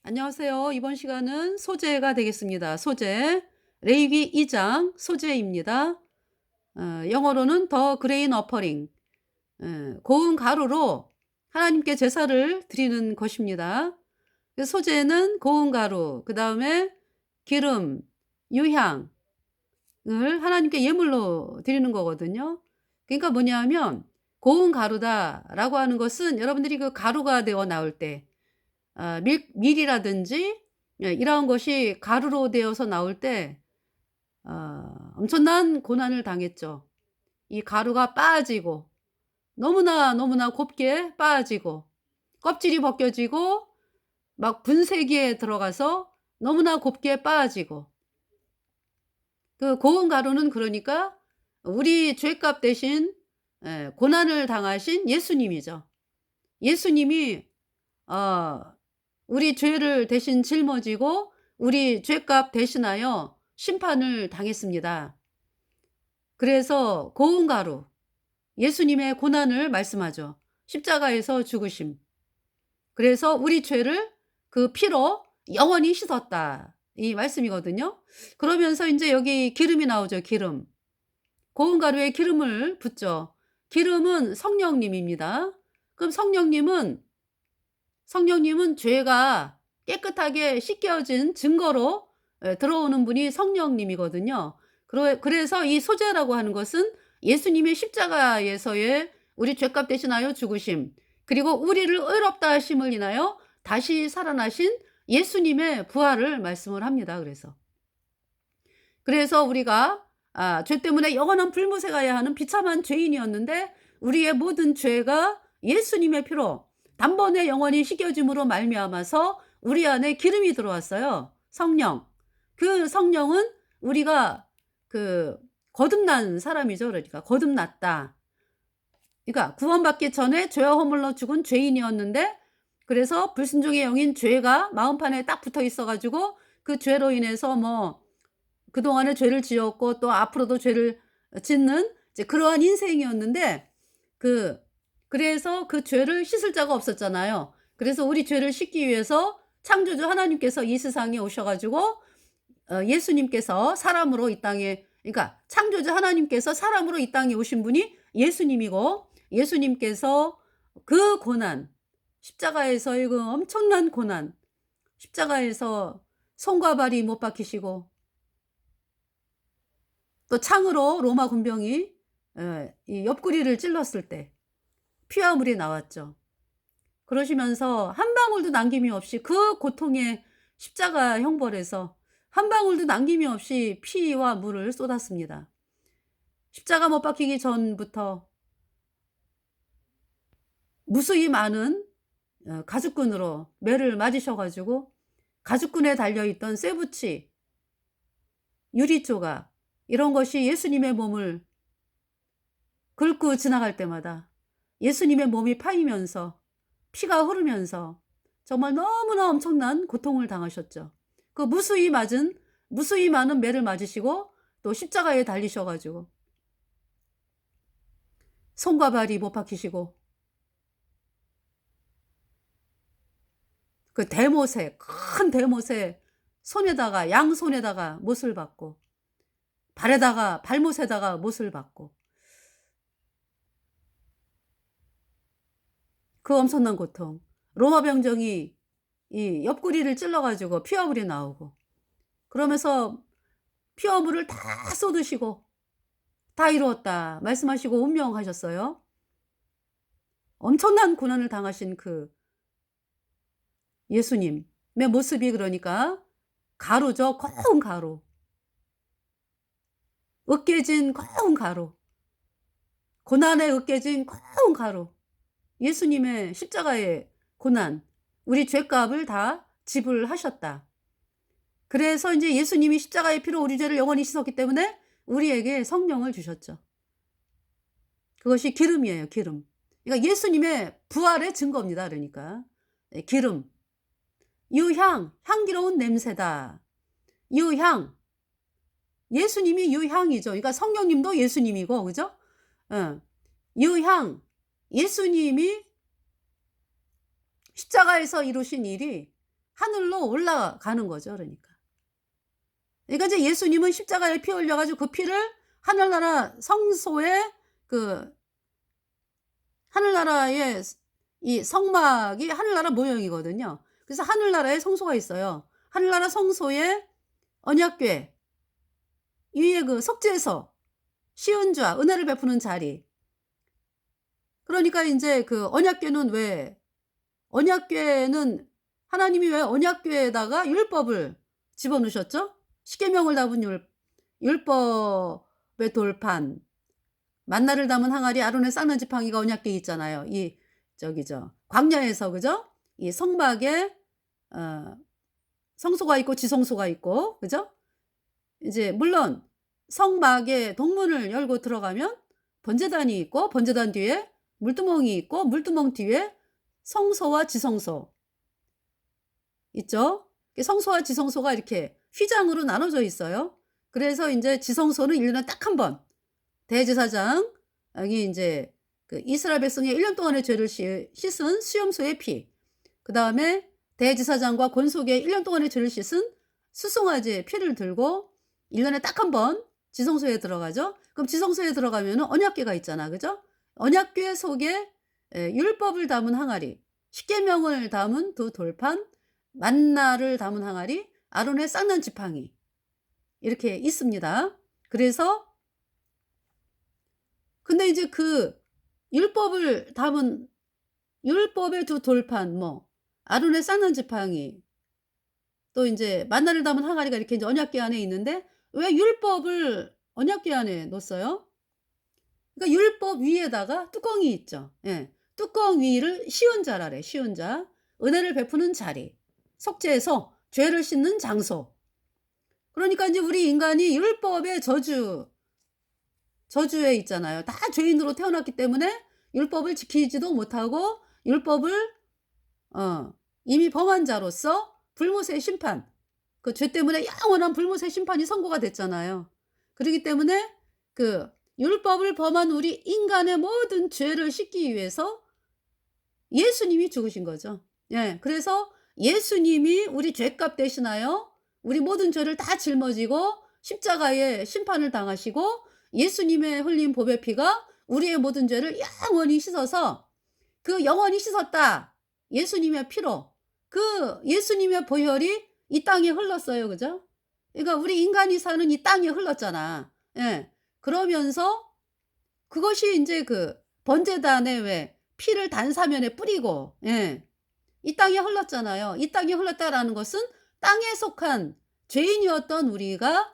안녕하세요. 이번 시간은 소재가 되겠습니다. 소재. 레위기 2장 소재입니다. 영어로는 더 그레인 어퍼링. 고운 가루로 하나님께 제사를 드리는 것입니다. 그 소재는 고운 가루, 그 다음에 기름, 유향을 하나님께 예물로 드리는 거거든요. 그러니까 뭐냐면 고운 가루다라고 하는 것은 여러분들이 그 가루가 되어 나올 때 밀이라든지 이러한 것이 가루로 되어서 나올 때 엄청난 고난을 당했죠. 이 가루가 빠지고 너무나 너무나 곱게 빠지고 껍질이 벗겨지고 막 분쇄기에 들어가서 너무나 곱게 빠지고, 그 고운 가루는 그러니까 우리 죄값 대신 고난을 당하신 예수님이죠. 예수님이 어 우리 죄를 대신 짊어지고 우리 죄값 대신하여 심판을 당했습니다. 그래서 고운 가루, 예수님의 고난을 말씀하죠. 십자가에서 죽으심. 그래서 우리 죄를 그 피로 영원히 씻었다, 이 말씀이거든요. 그러면서 이제 여기 기름이 나오죠. 기름. 고운 가루에 기름을 붓죠. 기름은 성령님입니다. 그럼 성령님은 죄가 깨끗하게 씻겨진 증거로 들어오는 분이 성령님이거든요. 그래서 이 소재라고 하는 것은 예수님의 십자가에서의 우리 죄값 대신하여 죽으심, 그리고 우리를 의롭다 하심을 인하여 다시 살아나신 예수님의 부활을 말씀을 합니다. 그래서 우리가 죄 때문에 영원한 불못에 가야 하는 비참한 죄인이었는데 우리의 모든 죄가 예수님의 피로 단번에 영원히 씻겨짐으로 말미암아서 우리 안에 기름이 들어왔어요. 성령. 그 성령은 우리가 그 거듭난 사람이죠. 그러니까 거듭났다. 그러니까 구원받기 전에 죄와 허물로 죽은 죄인이었는데, 그래서 불순종의 영인 죄가 마음판에 딱 붙어 있어 가지고 그 죄로 인해서 뭐 그동안에 죄를 지었고 또 앞으로도 죄를 짓는 이제 그러한 인생이었는데, 그래서 그 죄를 씻을 자가 없었잖아요. 그래서 우리 죄를 씻기 위해서 창조주 하나님께서 이 세상에 오셔 가지고 예수님께서 사람으로 이 땅에, 그러니까 창조주 하나님께서 사람으로 이 땅에 오신 분이 예수님이고, 예수님께서 그 고난, 십자가에서의 그 엄청난 고난, 십자가에서 손과 발이 못 박히시고 또 창으로 로마 군병이 이 옆구리를 찔렀을 때 피와 물이 나왔죠. 그러시면서 한 방울도 남김이 없이 그 고통의 십자가 형벌에서 한 방울도 남김이 없이 피와 물을 쏟았습니다. 십자가 못 박히기 전부터 무수히 많은 가죽끈으로 매를 맞으셔 가지고 가죽끈에 달려있던 쇠붙이, 유리조각, 이런 것이 예수님의 몸을 긁고 지나갈 때마다 예수님의 몸이 파이면서 피가 흐르면서 정말 너무나 엄청난 고통을 당하셨죠. 그 무수히 많은 매를 맞으시고 또 십자가에 달리셔 가지고 손과 발이 못 박히시고 그 대못에, 큰 대못에 손에다가, 양손에다가 못을 박고 발못에다가 못을 박고 그 엄청난 고통. 로마 병정이 이 옆구리를 찔러 가지고 피와 물이 나오고, 그러면서 피와 물을 다 쏟으시고 다 이루었다 말씀하시고 운명하셨어요. 엄청난 고난을 당하신 그 예수님의 모습이 그러니까 가루죠. 고운 가루. 으깨진 고운 가루. 고난에 으깨진 고운 가루. 예수님의 십자가의 고난, 우리 죄값을 다 지불하셨다. 그래서 이제 예수님이 십자가의 피로 우리 죄를 영원히 씻었기 때문에 우리에게 성령을 주셨죠. 그것이 기름이에요. 기름. 그러니까 예수님의 부활의 증거입니다. 그러니까 기름, 유향, 향기로운 냄새다. 유향, 예수님이 유향이죠. 그러니까 성령님도 예수님이고, 그죠? 유향, 예수님이 십자가에서 이루신 일이 하늘로 올라가는 거죠, 그러니까. 그러니까 이제 예수님은 십자가에 피 흘려 가지고 그 피를 하늘나라 성소에 그 하늘나라의 이 성막이 하늘나라 모형이거든요. 그래서 하늘나라에 성소가 있어요. 하늘나라 성소에 언약궤 위에 그 속죄소, 시은좌, 은혜를 베푸는 자리. 그러니까 인제 그 언약궤는 하나님이 왜 언약궤에다가 율법을 집어넣으셨죠? 십계명을 담은 율법의 돌판, 만나를 담은 항아리, 아론의 쌍난 지팡이가 언약궤에 있잖아요. 이 광야에서 그죠? 이 성막에 어 성소가 있고 지성소가 있고 그죠? 이제 물론 성막에 동문을 열고 들어가면 번제단이 있고 번제단 뒤에 물두멍이 있고 물두멍 뒤에 성소와 지성소 있죠. 성소와 지성소가 이렇게 휘장으로 나눠져 있어요. 그래서 인제 지성소는 1 년에 딱 1번 대제사장 여기 인제 그 이스라엘 백성의 1년 동안의 죄를 씻은 수염소의 피, 그다음에 대제사장과 권속의 1년 동안의 죄를 씻은 수송아지의 피를 들고 1 년에 딱 1번 지성소에 들어가죠. 그럼 지성소에 들어가면은 언약궤가 있잖아. 그죠? 언약궤 속에 율법을 담은 항아리, 십계명을 담은 두 돌판, 만나를 담은 항아리, 아론의 쌍난 지팡이 이렇게 있습니다. 그래서 근데 이제 그 율법을 담은 율법의 두 돌판 아론의 쌍난 지팡이 또 인제 만나를 담은 항아리가 이렇게 인제 언약궤 안에 있는데 왜 율법을 언약궤 안에 넣었어요? 그러니까 율법 위에다가 뚜껑이 있죠. 예. 뚜껑 위를 시은자라래, 시은자. 은혜를 베푸는 자리. 속죄소, 죄를 씻는 장소. 그러니까 인제 우리 인간이 율법의 저주에 있잖아요. 다 죄인으로 태어났기 때문에 율법을 지키지도 못하고 율법을 이미 범한 자로서 불못의 심판, 그 죄 때문에 영원한 불못의 심판이 선고가 됐잖아요. 그러기 때문에 그 율법을 범한 우리 인간의 모든 죄를 씻기 위해서 예수님이 죽으신 거죠. 예. 그래서 예수님이 우리 죄값 대신하여 우리 모든 죄를 다 짊어지고 십자가에 심판을 당하시고 예수님의 흘린 보배 피가 우리의 모든 죄를 영원히 씻어서 그 영원히 씻었다. 예수님의 피로 그 예수님의 보혈이 이 땅에 흘렀어요. 그죠? 그러니까 우리 인간이 사는 이 땅에 흘렀잖아. 예. 그러면서 그것이 인제 그 번제단에 왜 피를 단사면에 뿌리고 예. 이 땅에 흘렀잖아요. 이 땅에 흘렀다라는 것은 땅에 속한 죄인이었던 우리가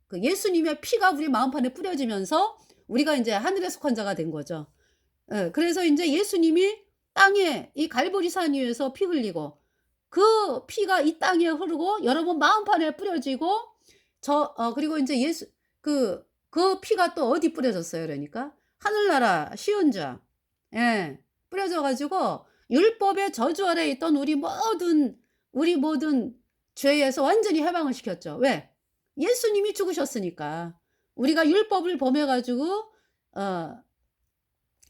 그 예수님의 피가 우리 마음판에 뿌려지면서 우리가 인제 하늘에 속한 자가 된 거죠. 예. 그래서 인제 예수님이 땅에 이 갈보리산 위에서 피 흘리고 그 피가 이 땅에 흐르고 여러분 마음판에 뿌려지고 그리고 인제 그 피가 또 어디 뿌려졌어요 그러니까? 하늘나라 시은좌. 예. 뿌려져 가지고 율법의 저주 아래에 있던 우리 모든 죄에서 완전히 해방을 시켰죠. 왜? 예수님이 죽으셨으니까. 우리가 율법을 범해 가지고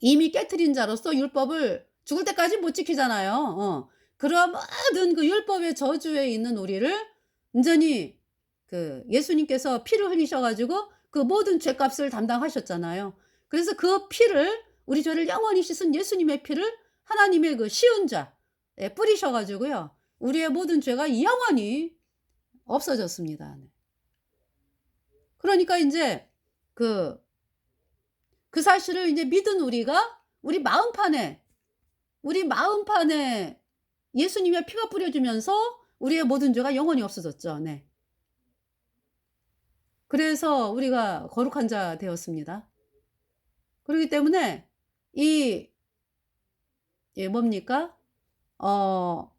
이미 깨트린 자로서 율법을 죽을 때까지 못 지키잖아요. 그런 모든 그 율법의 저주에 있는 우리를 온전히 그 예수님께서 피를 흘리셔 가지고 그 모든 죄값을 담당하셨잖아요. 그래서 그 피를 우리 죄를 영원히 씻은 예수님의 피를 하나님의 그 시은자에 뿌리셔 가지고요. 우리의 모든 죄가 영원히 없어졌습니다. 네. 그러니까 인제 그 사실을 인제 믿은 우리가 우리 마음판에 예수님의 피가 뿌려지면서 우리의 모든 죄가 영원히 없어졌죠. 네. 그래서 우리가 거룩한 자 되었습니다. 그러기 때문에 이 뭡니까? 어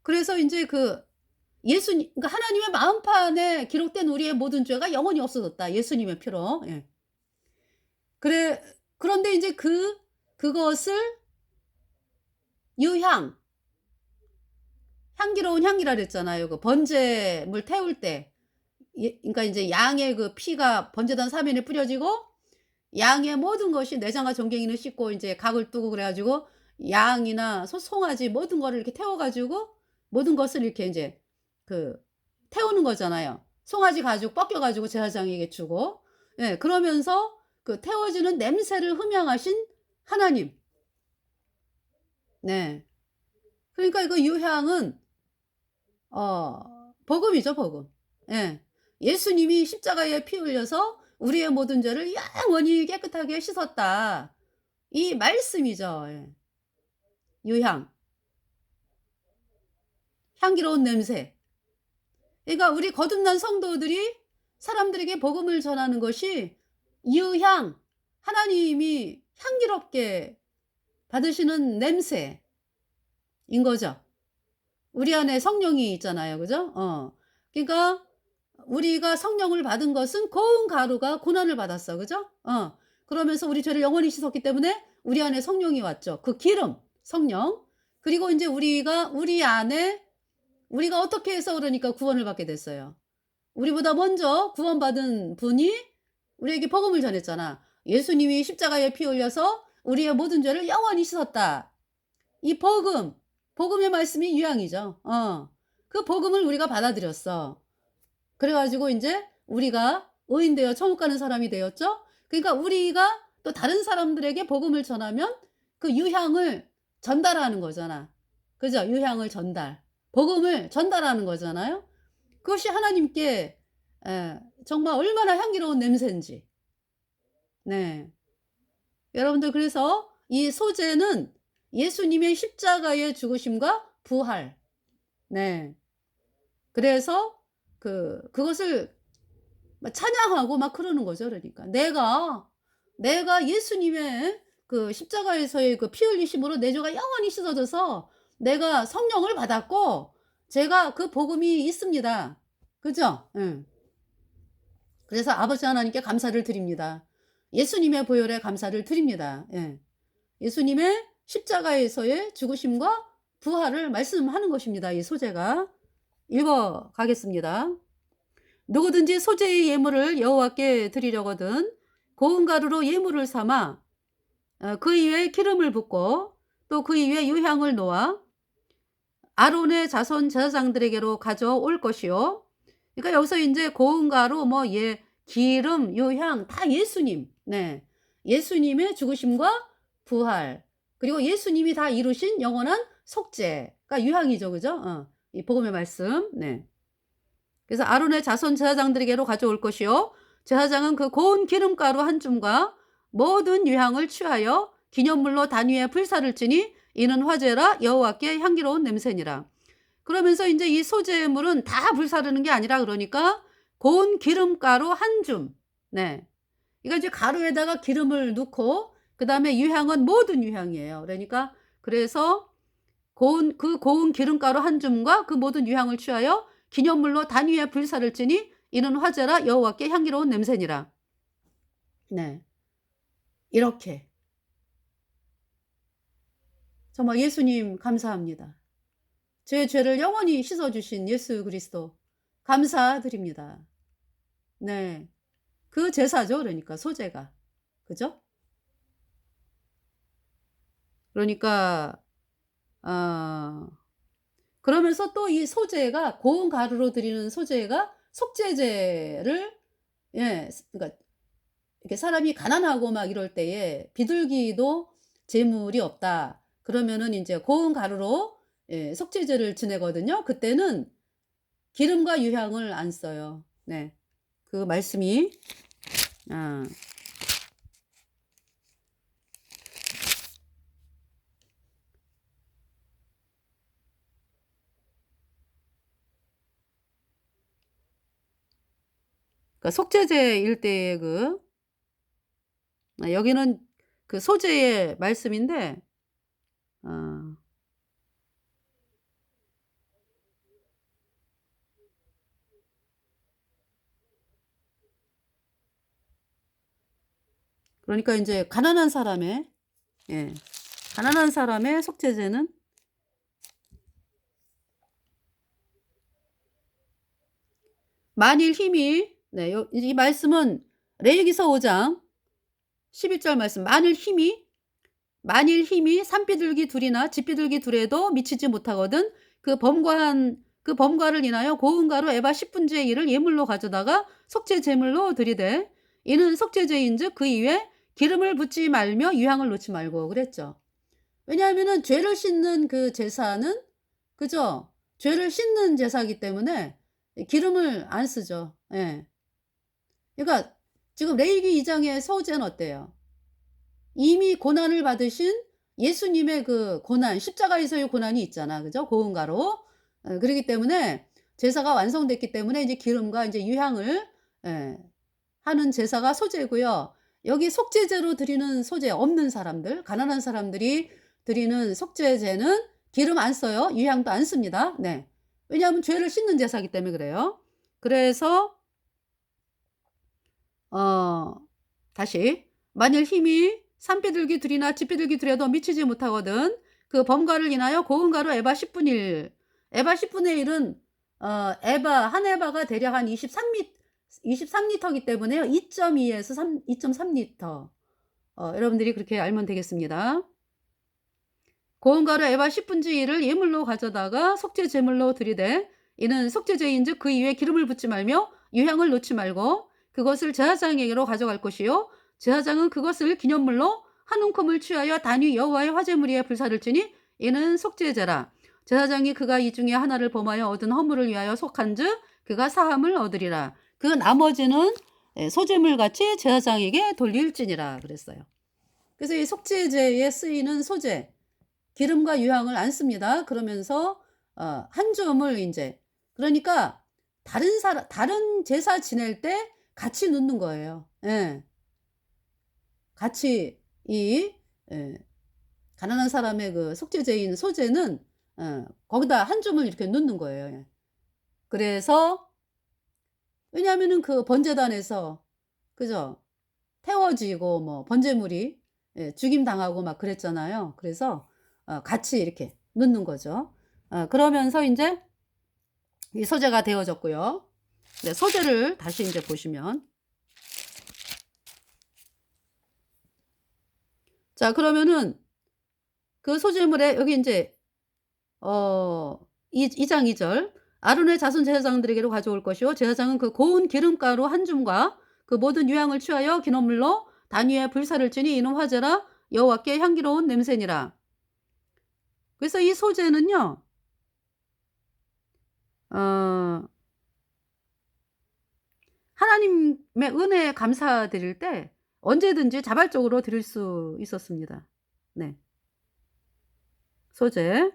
그래서 인제 그 예수님 그러니까 하나님의 마음판에 기록된 우리의 모든 죄가 영원히 없어졌다. 예수님의 피로. 예. 그런데 인제 그것을 유향, 향기로운 향기라 그랬잖아요. 그 번제물 태울 때 그러니까 인제 양의 그 피가 번제단 사면에 뿌려지고 양의 모든 것이 내장과 정갱이는 씻고 인제 각을 뜨고 그래 가지고 양이나 송아지 모든 거를 이렇게 태워 가지고 모든 것을 이렇게 인제 그 태우는 거잖아요. 송아지 가죽 벗겨 가지고 제사장에게 주고. 예, 그러면서 그 태워지는 냄새를 흠양하신 하나님. 네. 그러니까 이거 유향은 복음이죠, 복음. 예. 예수님이 십자가에 피 흘려서 우리의 모든 죄를 영원히 깨끗하게 씻었다. 이 말씀이죠. 예. 유향, 향기로운 냄새. 그러니까 우리 거듭난 성도들이 사람들에게 복음을 전하는 것이 유향, 하나님이 향기롭게 받으시는 냄새인 거죠. 우리 안에 성령이 있잖아요. 그죠? 그러니까 우리가 성령을 받은 것은 고운 가루가 고난을 받았어. 그죠? 그러면서 우리 죄를 영원히 씻었기 때문에 우리 안에 성령이 왔죠. 그 기름, 성령. 그리고 인제 우리 안에 우리가 어떻게 해서 그러니까 구원을 받게 됐어요. 우리보다 먼저 구원받은 분이 우리에게 복음을 전했잖아. 예수님이 십자가에 피 흘려서 우리의 모든 죄를 영원히 씻었다. 이 복음, 복음의 말씀이 유향이죠. 그 복음을 우리가 받아들였어. 그래 가지고 인제 우리가 의인 되어 천국 가는 사람이 되었죠. 그러니까 우리가 또 다른 사람들에게 복음을 전하면 그 유향을 전달하는 거잖아. 그죠? 유향을 전달. 복음을 전달하는 거잖아요. 그것이 하나님께 정말 얼마나 향기로운 냄새인지. 네. 여러분들 그래서 이 소재는 예수님의 십자가의 죽으심과 부활. 네. 그래서 그것을 막 찬양하고 막 그러는 거죠. 그러니까 내가 예수님의 그 십자가에서의 그 피 흘리심으로 내 죄가 영원히 씻어져서 내가 성령을 받았고 제가 그 복음이 있습니다. 그죠? 예. 그래서 아버지 하나님께 감사를 드립니다. 예수님의 보혈에 감사를 드립니다. 예. 예수님의 십자가에서의 죽으심과 부활을 말씀하는 것입니다. 이 소재가. 읽어 가겠습니다. 누구든지 소재의 예물을 여호와께 드리려거든 고운 가루로 예물을 삼아 그 위에 기름을 붓고 또 그 위에 유향을 놓아 아론의 자손 제사장들에게로 가져올 것이요. 그러니까 여기서 인제 고운 가루 기름, 유향 다 예수님. 네. 예수님의 죽으심과 부활. 그리고 예수님이 다 이루신 영원한 속죄가 유향이죠. 그죠? 이 복음의 말씀. 네. 그래서 아론의 자손 제사장들에게로 가져올 것이요. 제사장은 그 고운 기름가루 한 줌과 모든 유향을 취하여 기념물로 단 위에 불사를 지니 이는 화제라 여호와께 향기로운 냄새니라. 그러면서 이제 이 소재물은 다 불사르는 게 아니라 그러니까 고운 기름가루 한 줌. 네. 이거 이제 가루에다가 기름을 넣고 그다음에 유향은 모든 유향이에요. 그러니까 그래서 고운 기름가루 한 줌과 그 모든 유향을 취하여 기념물로 단 위에 불사를 지니 이는 화제라 여호와께 향기로운 냄새니라. 네. 이렇게 정말 예수님 감사합니다. 제 죄를 영원히 씻어 주신 예수 그리스도 감사드립니다. 네. 그 제사죠. 그러니까 소재가. 그죠? 그러니까 어 그러면서 또 이 소재가 고운 가루로 드리는 소재가 속죄제를 그러니까 이렇게 사람이 가난하고 막 이럴 때에 비둘기도 재물이 없다. 그러면은 인제 고운 가루로 속죄제를 지내거든요. 그때는 기름과 유향을 안 써요. 네. 그 말씀이 아 그러니까 속죄제일 때의 여기는 그 소재의 말씀인데 어 그러니까 인제 예 가난한 사람의 속죄제는 만일 힘이 이 말씀은 레위기서 5장 11절 말씀. 만일 힘이 만일 힘이 산비둘기 둘이나 집비둘기 둘에도 미치지 못하거든 그 범과를 인하여 고운 가루 에바 10분지의 1을 예물로 가져다가 속죄 제물로 드리되 이는 속죄제인즉 그 이에 기름을 붓지 말며 유향을 놓지 말고 그랬죠. 왜냐하면은 죄를 씻는 그 제사는 그죠? 죄를 씻는 제사이기 때문에 기름을 안 쓰죠. 예. 그러니까 지금 레위기 2 장의 소제는 어때요? 이미 고난을 받으신 예수님의 그 고난, 십자가에서의 고난이 있잖아. 그죠? 고운 가루. 그러기 때문에 제사가 완성됐기 때문에 이제 기름과 이제 유향을 예 하는 제사가 소제고요. 여기 속죄제로 드리는 소제 없는 사람들, 가난한 사람들이 드리는 속죄제는 기름 안 써요. 유향도 안 씁니다. 네. 왜냐하면 죄를 씻는 제사이기 때문에 그래요. 그래서 어 다시 만일 힘이 산비둘기 둘이나 집비둘기 둘에도 미치지 못하거든 그 범과를 인하여 고운 가루 에바 10분의 1 에바 10분의 1은 에바 한 에바가 대략 한 23리터이기 때문에요. 2.2에서 2.3리터. 여러분들이 그렇게 알면 되겠습니다. 고운 가루 에바 10분의 1을 예물로 가져다가 속죄 제물로 드리되 이는 속죄제인즉 그 이에 기름을 붓지 말며 유향을 놓지 말고 그것을 제사장에게로 가져갈 것이요 제사장은 그것을 기념물로 한 움큼을 취하여 단위 여호와의 화제물 위에 불사를지니 이는 속죄제라. 제사장이 그가 이 중에 하나를 범하여 얻은 허물을 위하여 속한즉 그가 사함을 얻으리라. 그 나머지는 소제물 같이 제사장에게 돌릴지니라 그랬어요. 그래서 이 속죄제에 쓰이는 소제 기름과 유향을 안 씁니다. 그러면서 한 줌을 인제 그러니까 다른 제사 지낼 때 같이 넣는 거예요. 예. 같이 이 예 가난한 사람의 그 속죄제인 소제는 거기다 한 줌을 이렇게 넣는 거예요. 예. 그래서 왜냐하면은 그 번제단에서 그죠? 태워지고 뭐 번제물이 죽임 당하고 막 그랬잖아요. 그래서 같이 이렇게 넣는 거죠. 그러면서 인제 이 소제가 되어졌고요. 네 소제를 다시 인제 보시면 자 그러면은 그 소제물에 여기 인제 이 장 2 절 아론의 자손 제사장들에게로 가져올 것이요 제사장은 그 고운 기름가루 한 줌과 그 모든 유향을 취하여 기념물로 단 위에 불사를 지니 이는 화제라 여호와께 향기로운 냄새니라. 그래서 이 소제는요. 어 하나님의 은혜에 감사드릴 때 언제든지 자발적으로 드릴 수 있었습니다. 네. 소제.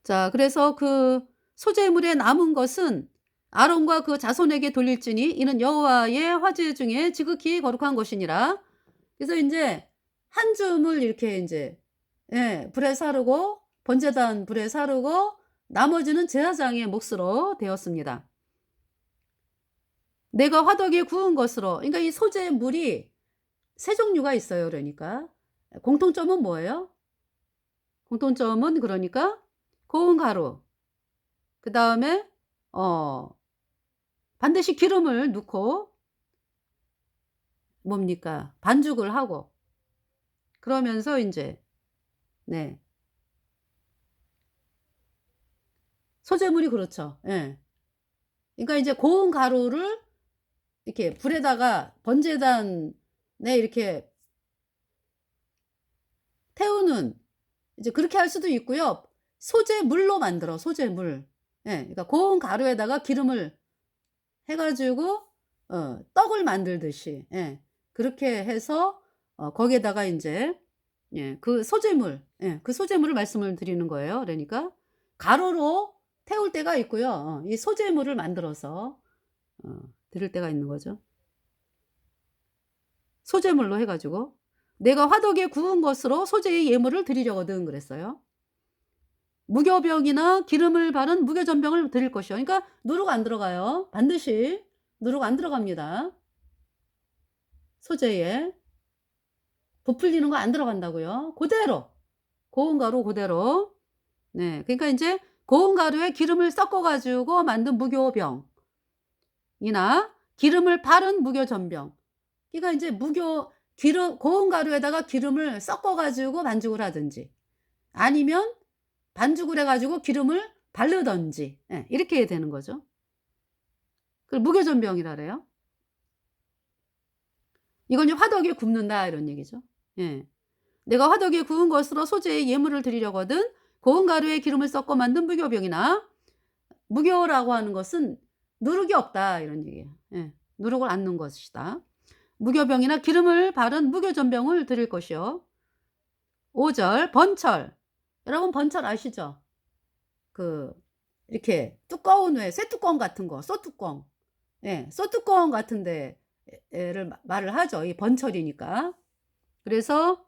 자 그래서 그 소제물에 남은 것은 아론과 그 자손에게 돌릴지니 이는 여호와의 화제 중에 지극히 거룩한 것이니라. 그래서 인제 한 줌을 이렇게 인제 불에 사르고 번제단 불에 사르고 나머지는 제사장의 몫으로 되었습니다. 내가 화덕에 구운 것으로 그러니까 이 소제물이 세 종류가 있어요 그러니까. 공통점은 뭐예요? 공통점은 그러니까 고운 가루 그다음에 반드시 기름을 넣고 뭡니까? 반죽을 하고 그러면서 인제 네. 소제물이 그렇죠. 예. 그러니까 이제 고운 가루를 이렇게 불에다가 번제단에 이렇게 태우는 이제 그렇게 할 수도 있고요. 소제물로 만들어 소제물. 예. 그러니까 고운 가루에다가 기름을 해 가지고 떡을 만들듯이 그렇게 해서 거기에다가 인제 그 소제물 그 소제물을 말씀을 드리는 거예요. 그러니까 가루로 태울 때가 있고요. 이 소제물을 만들어서 드릴 때가 있는 거죠. 소제물로 해 가지고 "내가 화덕에 구운 것으로 소제의 예물을 드리려거든." 그랬어요. 무교병이나 기름을 바른 무교전병을 드릴 것이요. 그러니까 누룩 안 들어가요. 반드시 누룩 안 들어갑니다. 소제에. 부풀리는 거 안 들어간다고요. 고대로 고운 가루 고대로. 네. 그러니까 인제 고운 가루에 기름을 섞어 가지고 만든 무교병이나 기름을 바른 무교전병. 그러니까 인제 고운 가루에다가 기름을 섞어 가지고 반죽을 하든지, 아니면 반죽을 해 가지고 기름을 바르든지, 예, 이렇게 해야 되는 거죠. 그걸 무교전병이라 그래요. 이건 이제 "화덕에 굽는다." 이런 얘기죠. 예. "내가 화덕에 구운 것으로 소재의 예물을 드리려거든 고운 가루에 기름을 섞어 만든 무교병이나." 무교라고 하는 것은 누룩이 없다 이런 얘기예요. 예. 누룩을 안 넣은 것이다. 무교병이나 기름을 바른 무교전병을 드릴 것이요. 5 절 번철. 여러분 번철 아시죠? 그 이렇게 두꺼운 왜 쇠뚜껑 같은 거, 쏘뚜껑. 예. 쏘뚜껑 같은 데 를 말을 하죠. 이 번철이니까. 그래서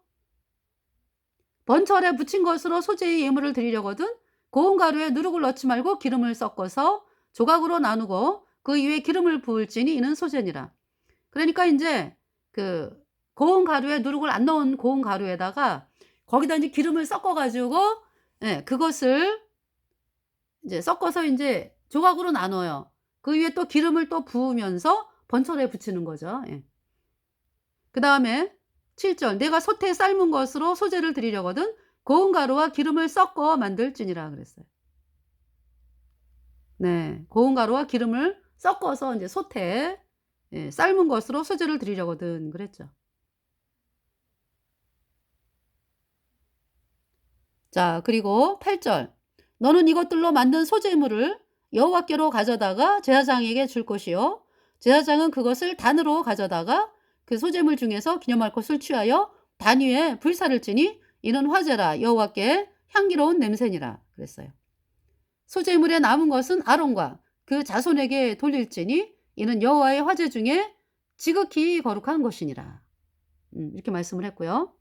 번철에 부친 것으로 소재의 예물을 드리려거든 고운 가루에 누룩을 넣지 말고 기름을 섞어서 조각으로 나누고 그 위에 기름을 부을지니 이는 소재니라. 그러니까 인제 그 고운 가루에 누룩을 안 넣은 고운 가루에다가 거기다 인제 기름을 섞어 가지고, 예, 그것을 인제 섞어서 인제 조각으로 나눠요. 그 위에 또 기름을 또 부으면서 번철에 부치는 거죠. 예. 그다음에 7 절 "내가 솥에 삶은 것으로 소재를 드리려거든 고운 가루와 기름을 섞어 만들지니라." 그랬어요. 네. 고운 가루와 기름을 섞어서 인제 솥에, 예, 삶은 것으로 소재를 드리려거든 그랬죠. 자, 그리고 8 절 "너는 이것들로 만든 소재물을 여호와께로 가져다가 제사장에게 줄 것이요 제사장은 그것을 단으로 가져다가 그 소재물 중에서 기념할 것을 취하여 단 위에 불사를 지니 이는 화제라 여호와께 향기로운 냄새니라." 그랬어요. "소재물에 남은 것은 아론과 그 자손에게 돌릴지니 이는 여호와의 화제 중에 지극히 거룩한 것이니라." 이렇게 말씀을 했고요.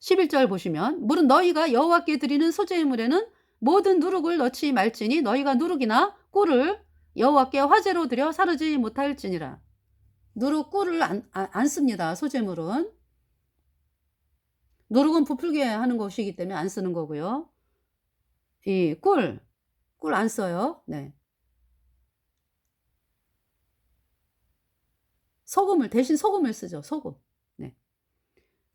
11절 보시면 "물은 너희가 여호와께 드리는 소재물에는 모든 누룩을 넣지 말지니 너희가 누룩이나 꿀을 여호와께 화제로 드려 사르지 못할지니라." 누룩, 꿀을 안 씁니다, 소재물은. 누룩은 부풀게 하는 것이기 때문에 안 쓰는 거고요. 이 꿀 안 써요. 네. 소금을, 대신 소금을 쓰죠, 소금. 네.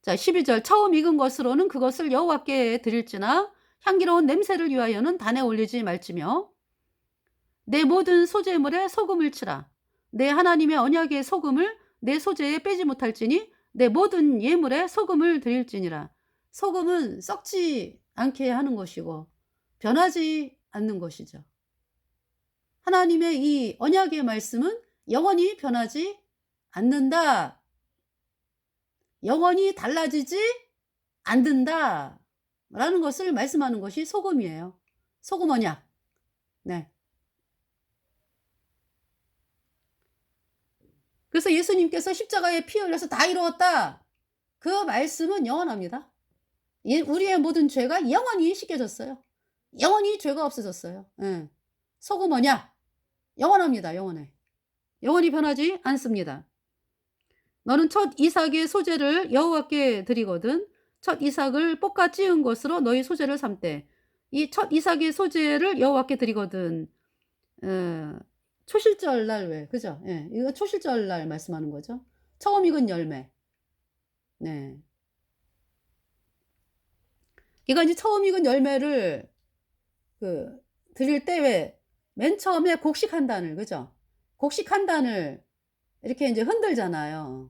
자, 12절 "처음 익은 것으로는 그것을 여호와께 드릴지나 향기로운 냄새를 위하여는 단에 올리지 말지며 내 모든 소재물에 소금을 치라. 내 하나님의 언약의 소금을 내 소재에 빼지 못할지니 내 모든 예물에 소금을 드릴지니라." 소금은 썩지 않게 하는 것이고 변하지 않는 것이죠. 하나님의 이 언약의 말씀은 영원히 변하지 않는다. 영원히 달라지지 않는다라는 것을 말씀하는 것이 소금이에요. 소금 언약. 네. 그래서 예수님께서 십자가에 피 흘려서 "다 이루었다." 그 말씀은 영원합니다. 예, 우리의 모든 죄가 영원히 씻겨졌어요. 영원히 죄가 없어졌어요. 예. 소금 언약 영원합니다. 영원해. 영원히 변하지 않습니다. "너는 첫 이삭의 소재를 여호와께 드리거든 첫 이삭을 볶아 찌은 것으로 너희 소재를 삼되." 이 첫 이삭의 소재를 여호와께 드리거든. 어 초실절 날, 왜 그죠? 예. 이거 초실절 날 말씀하는 거죠. 처음 익은 열매. 네. 그러니까 인제 처음 익은 열매를 그 드릴 때 왜 맨 처음에 곡식 한 단을, 그죠? 곡식 한 단을 이렇게 인제 흔들잖아요.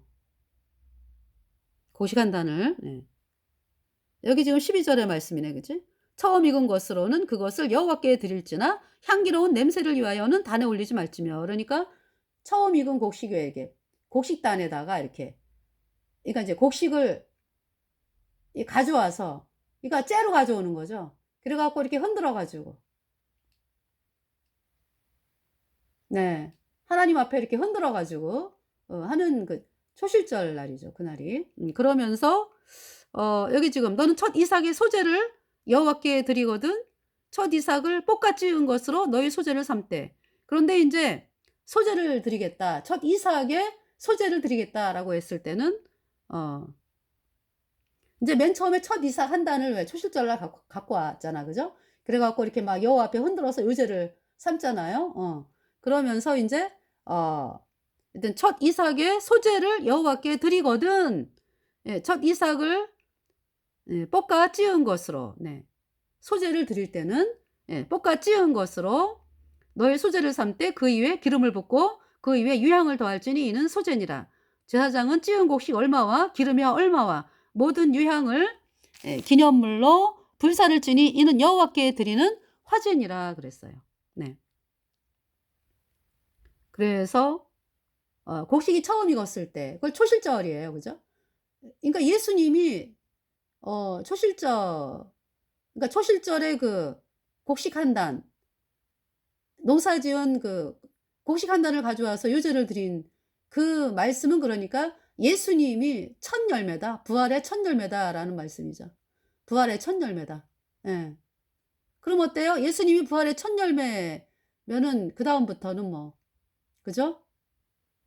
곡식 한 단을. 예. 여기 지금 12 절의 말씀이네, 그지? "처음 익은 것으로는 그것을 여호와께 드릴지나 향기로운 냄새를 위하여는 단에 올리지 말지며." 그러니까 처음 익은 곡식이 왜 이게 곡식단에다가 이렇게, 그러니까 이제 곡식을 이 가져와서, 그러니까 째로 가져오는 거죠. 그래 갖고 이렇게 흔들어 가지고, 네, 하나님 앞에 이렇게 흔들어 가지고 하는 그 초실절 날이죠, 그날이. 그러면서 여기 지금 "너는 첫 이삭의 소재를 여호와께 드리거든 첫 이삭을 볶아 지은 것으로 너희 소재를 삼되." 그런데 인제 "소재를 드리겠다. 첫 이삭의 소재를 드리겠다."라고 했을 때는 어 인제 맨 처음에 첫 이삭 한 단을 왜 초실절날 갖고 왔잖아. 그죠? 그래 갖고 이렇게 막 여호와 앞에 흔들어서 요제를 삼잖아요. 그러면서 인제 어 하여튼 첫 이삭의 소재를 여호와께 드리거든. 예, 첫 이삭을 볶아 찌은 것으로, 네, 소재를 드릴 때는 볶아 찌은 것으로 너의 소재를 삼되 그 위에 기름을 붓고 그 위에 유향을 더할지니 이는 소재니라. 제사장은 찌은 곡식 얼마와 기름이 얼마와 모든 유향을 기념물로 불사를 지니 이는 여호와께 드리는 화제니라 그랬어요. 네. 그래서 곡식이 처음 익었을 때 그걸 초실절이에요. 그죠? 그러니까 예수님이 초실절, 그러니까 초실절에 그 곡식 한 단, 농사지은 그 곡식 한 단을 가져와서 유제를 드린 그 말씀은, 그러니까 예수님이 첫 열매다. 부활의 첫 열매다라는 말씀이죠. 부활의 첫 열매다. 예. 그럼 어때요? 예수님이 부활의 첫 열매면은 그다음부터는 뭐, 그죠?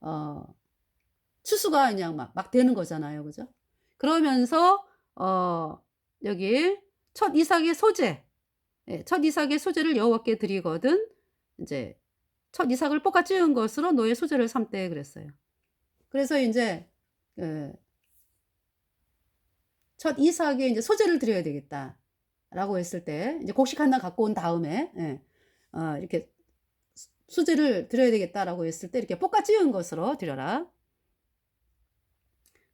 어 추수가 그냥 막 되는 거잖아요. 그죠? 그러면서 여기 첫 이삭의 소재, 첫 이삭의 소재를 여호와께 드리거든 인제 첫 이삭을 볶아 지은 것으로 너의 소재를 삼되 그랬어요. 그래서 인제 예, 첫 이삭의 인제 소재를 드려야 되겠다라고 했을 때 이제 곡식 하나 갖고 온 다음에 이렇게 소재를 드려야 되겠다라고 했을 때 이렇게 볶아 지은 것으로 드려라.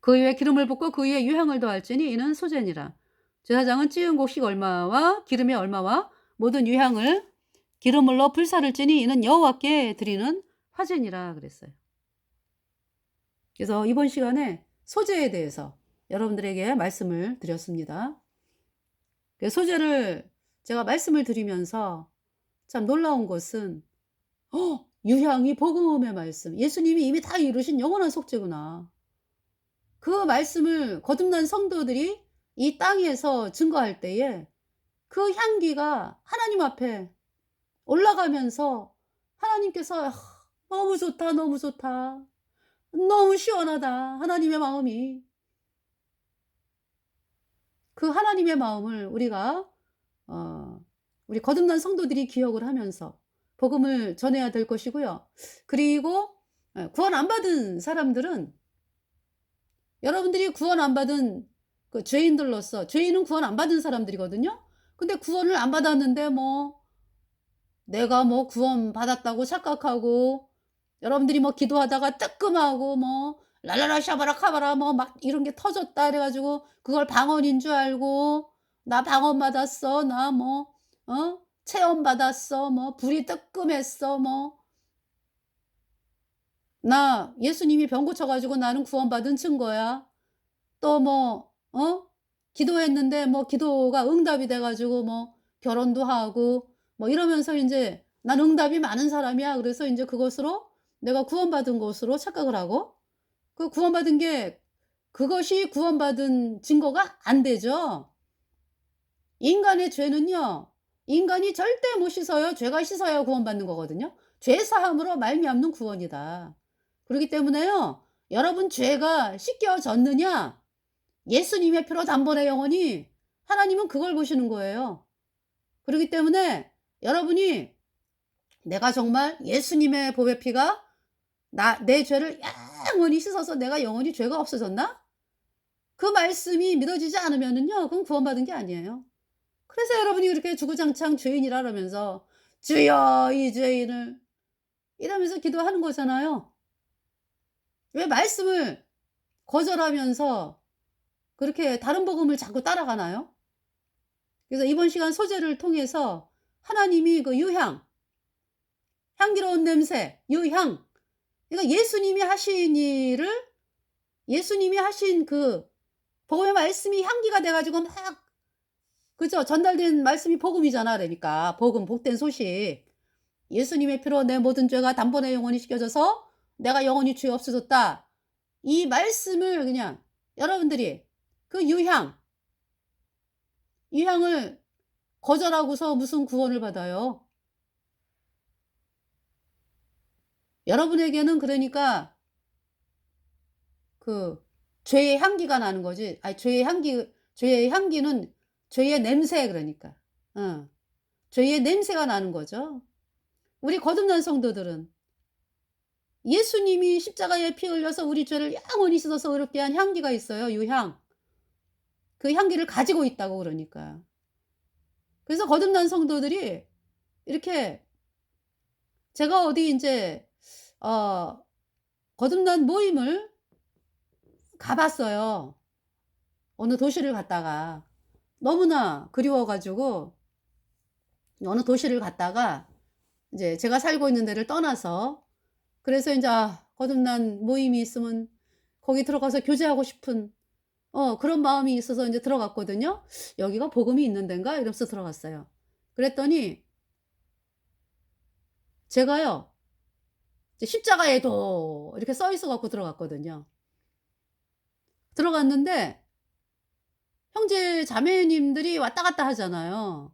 그 위에 기름을 붓고 그 위에 유향을 더할지니 이는 소재니라. 제사장은 찌은 곡식 얼마와 기름이 얼마와 모든 유향을 기름물로 불사를 찌니 이는 여호와께 드리는 화제니라 그랬어요. 그래서 이번 시간에 소재에 대해서 여러분들에게 말씀을 드렸습니다. 그 소재를 제가 말씀을 드리면서 참 놀라운 것은 유향이 복음의 말씀, 예수님이 이미 다 이루신 영원한 속죄구나. 그 말씀을 거듭난 성도들이 이 땅에서 증거할 때에 그 향기가 하나님 앞에 올라가면서 하나님께서 너무 좋다, 너무 좋다. 너무 시원하다. 하나님의 마음이. 그 하나님의 마음을 우리가 우리 거듭난 성도들이 기억을 하면서 복음을 전해야 될 것이고요. 그리고 구원 안 받은 사람들은, 여러분들이 구원 안 받은 그 죄인들로서, 죄인은 구원 안 받은 사람들이거든요. 근데 구원을 안 받았는데 뭐 내가 뭐 구원 받았다고 착각하고, 여러분들이 뭐 기도하다가 뜨끔하고 뭐 랄라라 샤바라 카바라 뭐 막 이런 게 터졌다 그래 가지고 그걸 방언인 줄 알고 "나 방언 받았어. 나 뭐 체험 받았어. 뭐 불이 뜨끔했어." 뭐 "나 예수님이 병 고쳐 가지고 나는 구원받은 증거야." 또 뭐 기도했는데 뭐 기도가 응답이 돼 가지고 뭐 결혼도 하고 뭐 이러면서 인제 '난 응답이 많은 사람이야.' 그래서 인제 그것으로 내가 구원받은 것으로 착각을 하고, 그 구원받은 게, 그것이 구원받은 증거가 안 되죠. 인간의 죄는요, 인간이 절대 못 씻어요. 죄가 씻어야 구원받는 거거든요. 죄 사함으로 말미암는 구원이다. 그러기 때문에요, 여러분 죄가 씻겨졌느냐, 예수님의 피로 단번에 영원히, 하나님은 그걸 보시는 거예요. 그러기 때문에 여러분이 내가 정말 예수님의 보배 피가 내 죄를 영원히 씻어서 내가 영원히 죄가 없어졌나? 그 말씀이 믿어지지 않으면은요, 그건 구원받은 게 아니에요. 그래서 여러분이 그렇게 주구장창 죄인이라 그러면서 "주여 이 죄인을" 이러면서 기도하는 거잖아요. 왜 말씀을 거절하면서 그렇게 다른 복음을 자꾸 따라가나요? 그래서 이번 시간 소재를 통해서 하나님이 그 유향, 향기로운 냄새, 유향, 그러니까 예수님이 하신 일을, 예수님이 하신 그 복음의 말씀이 향기가 돼 가지고 막, 그죠? 전달된 말씀이 복음이잖아. 그러니까 복음, 복된 소식. 예수님의 피로 내 모든 죄가 단번에 영원히 씻겨져서 내가 영원히 죄 없어졌다. 이 말씀을 그냥 여러분들이 그 유향을 거절하고서 무슨 구원을 받아요? 여러분에게는 그러니까 그 죄의 향기가 나는 거지. 아니, 죄의 향기는 죄의 냄새, 그러니까. 어. 죄의 냄새가 나는 거죠. 우리 거듭난 성도들은 예수님이 십자가에 피 흘려서 우리 죄를 영원히 씻어서 의롭게 한 향기가 있어요, 유향. 그 향기를 가지고 있다고 그러니까. 그래서 거듭난 성도들이 이렇게 제가 어디 인제 어 거듭난 모임을 가 봤어요. 어느 도시를 갔다가. 너무나 그리워 가지고 어느 도시를 갔다가 인제 제가 살고 있는 데를 떠나서 그래서 인제 거듭난 모임이 있으면 거기 들어가서 교제하고 싶은 그런 마음이 있어서 인제 들어갔거든요. '여기가 복음이 있는 데인가?' 이러면서 들어갔어요. 그랬더니 제가요 이제 십자가에도 이렇게 써 있어 갖고 들어갔거든요. 들어갔는데 형제 자매님들이 왔다 갔다 하잖아요.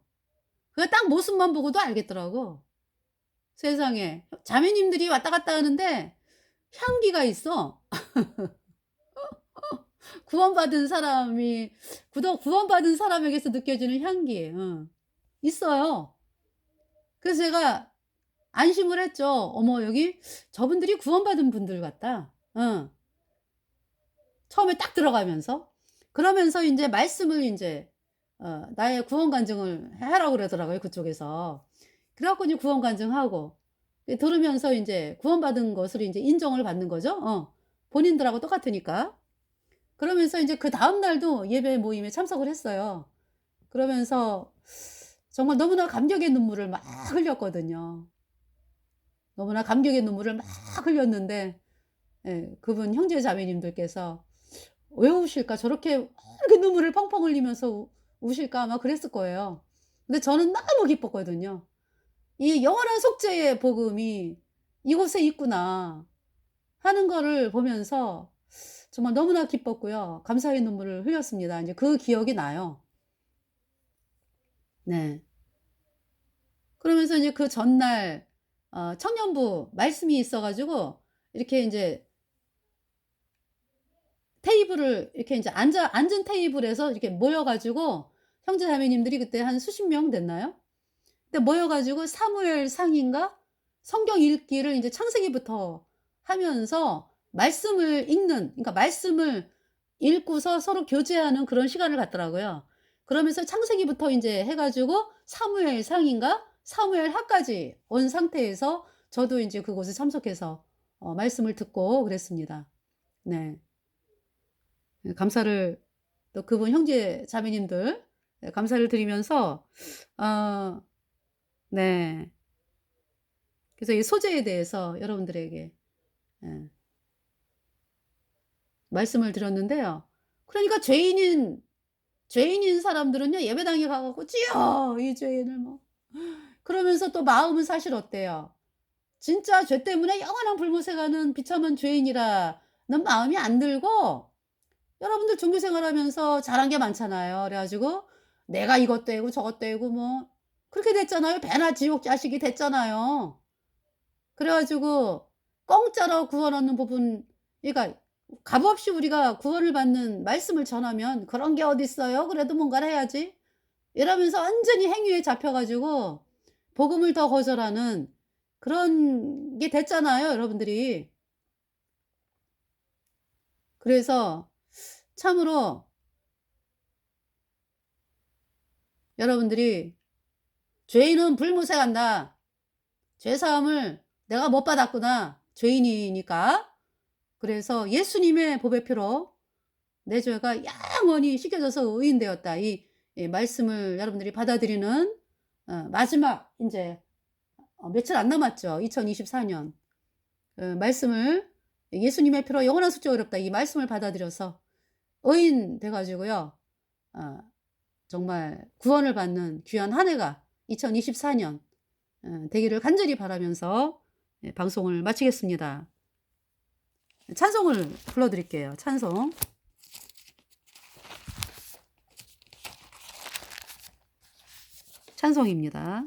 그게 딱 모습만 보고도 알겠더라고. 세상에. 자매님들이 왔다 갔다 하는데 향기가 있어. 구원받은 사람이 구원받은 사람에게서 느껴지는 향기. 있어요. 그래서 제가 안심을 했죠. '어머 여기 저분들이 구원받은 분들 같다.' 처음에 딱 들어가면서. 그러면서 인제 말씀을 인제 나의 구원 간증을 하라고 그러더라고요 그쪽에서. 그래 갖고 이제 구원 간증하고 들으면서 인제 구원받은 것으로 인제 인정을 받는 거죠. 본인들하고 똑같으니까. 그러면서 인제 그다음 날도 예배 모임에 참석을 했어요. 그러면서 정말 너무나 감격의 눈물을 막 흘렸거든요. 너무나 감격의 눈물을 막 흘렸는데 그분 형제 자매님들께서 '왜 우실까? 저렇게 이렇게 눈물을 펑펑 흘리면서 우실까?' 아마 그랬을 거예요. 근데 저는 너무 기뻤거든요. '이 영원한 속죄의 복음이 이곳에 있구나.' 하는 거를 보면서 정말 너무나 기뻤고요. 감사의 눈물을 흘렸습니다. 인제 그 기억이 나요. 네. 그러면서 이제 그 전날 청년부 말씀이 있어 가지고 이렇게 인제 테이블을 이렇게 인제 앉은 테이블에서 이렇게 모여 가지고 형제 자매님들이 그때 한 수십 명 됐나요? 근데 모여 가지고 사무엘 상인가 성경 읽기를 인제 창세기부터 하면서 말씀을 읽는, 그러니까 말씀을 읽고서 서로 교제하는 그런 시간을 갖더라고요. 그러면서 창세기부터 인제 해 가지고 사무엘 상인가 사무엘 하까지 온 상태에서 저도 인제 그곳에 참석해서 말씀을 듣고 그랬습니다. 네. 예 감사를 또 그분 형제 자매님들 감사를 드리면서 어 네. 그래서 이 소재에 대해서 여러분들에게 예 말씀을 드렸는데요. 그러니까 죄인인 사람들은요 예배당에 가 갖고 "주여 이 죄인을" 뭐 그러면서 또 마음은 사실 어때요? 진짜 죄 때문에 영원한 불못에 가는 비참한 죄인이라는 마음이 안 들고 여러분들 종교 생활하면서 잘한 게 많잖아요. 그래 가지고 내가 이것도 해고 저것도 해고 뭐 그렇게 됐잖아요. 배나 지옥 자식이 됐잖아요. 그래 가지고 공짜로 구원 얻는 부분, 그러니까 값없이 우리가 구원을 받는 말씀을 전하면 "그런 게 어딨어요. 그래도 뭔가를 해야지." 이러면서 완전히 행위에 잡혀 가지고 복음을 더 거절하는 그런 게 됐잖아요, 여러분들이. 그래서 참으로 여러분들이 '죄인은 불못에 간다. 죄 사함을 내가 못 받았구나, 죄인이니까.' 그래서 예수님의 보배 피로 내 죄가 영원히 씻겨져서 의인되었다. 이 말씀을 여러분들이 받아들이는 마지막 인제 며칠 안 남았죠. 2024 년. 말씀을 예수님의 피로 영원한 속죄가 어렵다. 이 말씀을 받아들여서 의인 돼 가지고요. 어 정말 구원을 받는 귀한 한 해가 2024년 되기를 간절히 바라면서 방송을 마치겠습니다. 찬송을 불러 드릴게요. 찬송. 찬송입니다.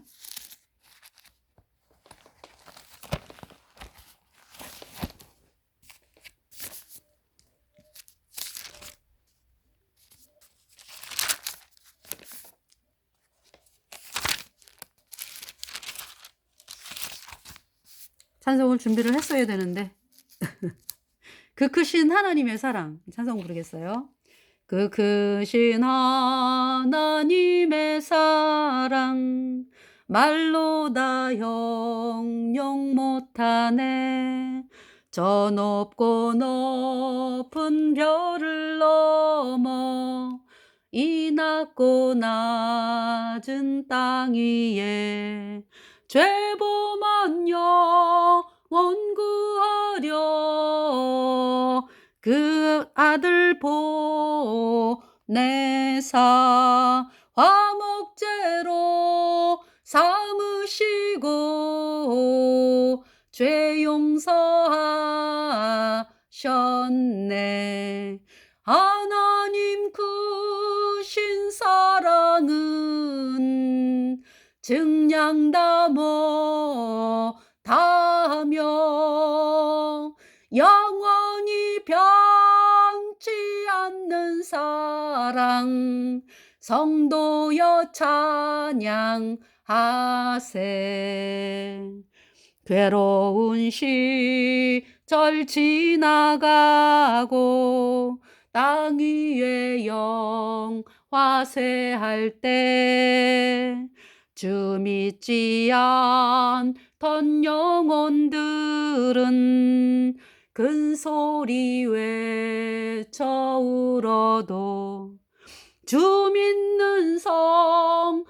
찬송을 준비를 했어야 되는데 그 크신 하나님의 사랑 찬송 부르겠어요. 그 크신 하나님의 사랑 말로 다 형용 못하네. 저 높고 높은 별을 넘어 이 낮고 낮은 땅 위에 죄범한 영혼 구하려 그 아들 보내사 화목제로 삼으시고 죄 용서하셨네. 하나님 크신 사랑은 증량다 못하며 영원히 변치 않는 사랑 성도여 찬양하세. 괴로운 시절 지나가고 땅 위에 영화세할 때 주 믿지 않던 영혼들은 큰 소리 외쳐 울어도 주 믿는 성도들에게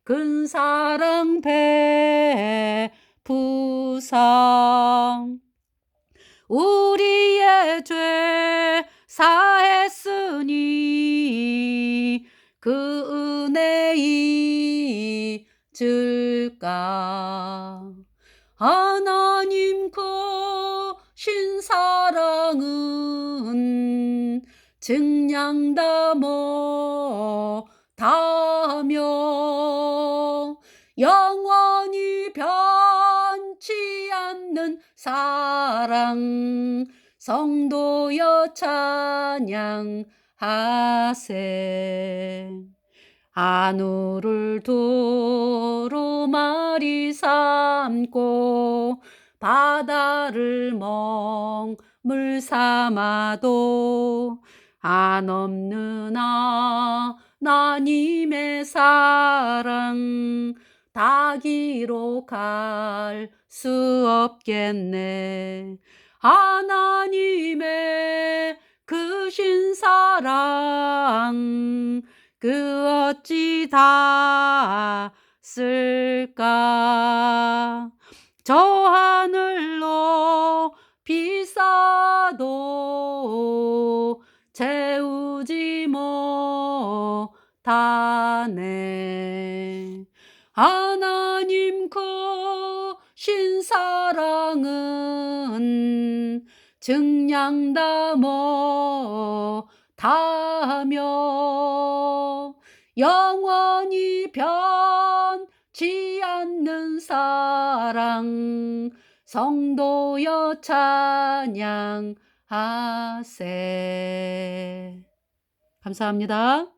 큰 사랑 베푸사 우리의 죄 사했으니 그 은혜 잊을까. 하나님 크신 사랑은 증량다 못하며 영원히 변치 않는 사랑 성도여 찬양하세. 하늘을 두루마리 삼고 바다를 먹물 삼아도 한없는 하나님의 사랑 다 기록할 수 없겠네. 하나님의 크신 사랑 그 어찌 다 쓸까. 저 하늘로 비싸도 채우지 못하네. 하나님 크신 사랑은 증량다 못하며 영원히 변치 않는 사랑 성도여 찬양하세. 감사합니다.